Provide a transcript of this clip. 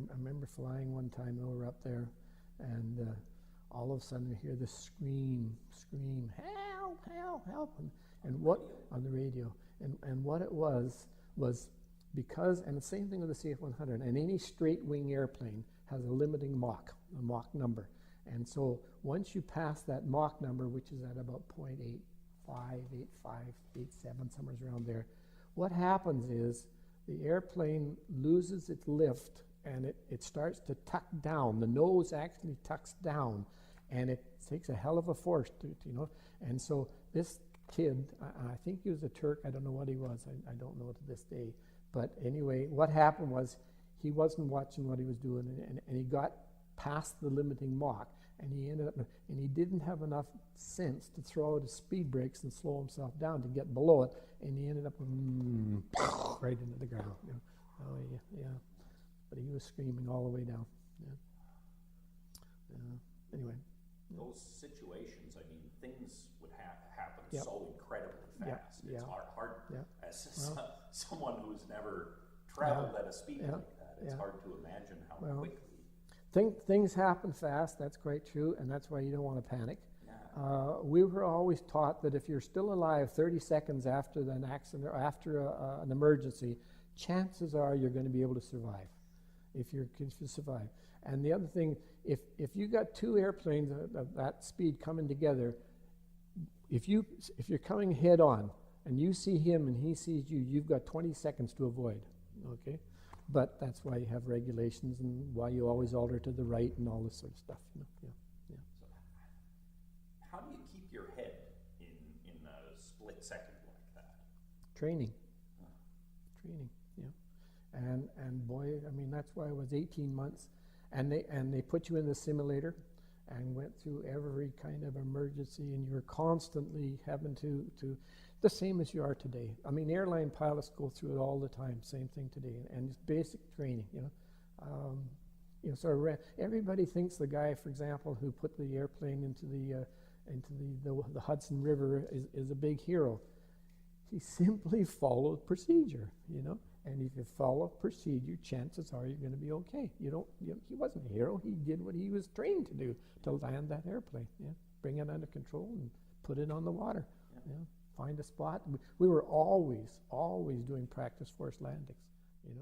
I remember flying one time over up there, and all of a sudden we hear this scream, help, help, help, and what on the radio, and what it was because, and the same thing with the CF-100, and any straight wing airplane has a limiting Mach, a Mach number, and so once you pass that Mach number, which is at about 0.85, 85, 87, somewhere around there, what happens is the airplane loses its lift and it starts to tuck down. The nose actually tucks down, and it takes a hell of a force to. And so this kid, I think he was a Turk, I don't know what he was, I don't know to this day. But anyway, what happened was he wasn't watching what he was doing, and he got past the limiting Mach, and he ended up, and he didn't have enough sense to throw out his speed brakes and slow himself down to get below it, and he ended up right into the ground. Oh yeah. But he was screaming all the way down. Anyway. Those situations, I mean, things would happen Yep. so incredibly fast. Yeah. It's hard Yeah. as someone who's never traveled at a speed like that, it's hard to imagine how quickly. Things happen fast, that's quite true, and that's why you don't want to panic. Yeah. We were always taught that if you're still alive 30 seconds after an accident or after an emergency, chances are you're going to be able to survive. If you survive. And the other thing, if you got two airplanes of that speed coming together, if you're coming head on and you see him and he sees you, you've got 20 seconds to avoid. Okay? But that's why you have regulations and why you always alter to the right and all this sort of stuff. Yeah. So how do you keep your head in a split second like that? Training. Yeah. And boy, I mean, that's why it was 18 months. And they put you in the simulator and went through every kind of emergency, and you were constantly having to the same as you are today. I mean, airline pilots go through it all the time, same thing today, and it's basic training, So everybody thinks the guy, for example, who put the airplane into the Hudson River is a big hero. He simply followed procedure, And if you follow procedure, chances are you're going to be okay. He wasn't a hero. He did what he was trained to do to land that airplane. Yeah, bring it under control and put it on the water. Yeah. Find a spot. We were always doing practice force landings. And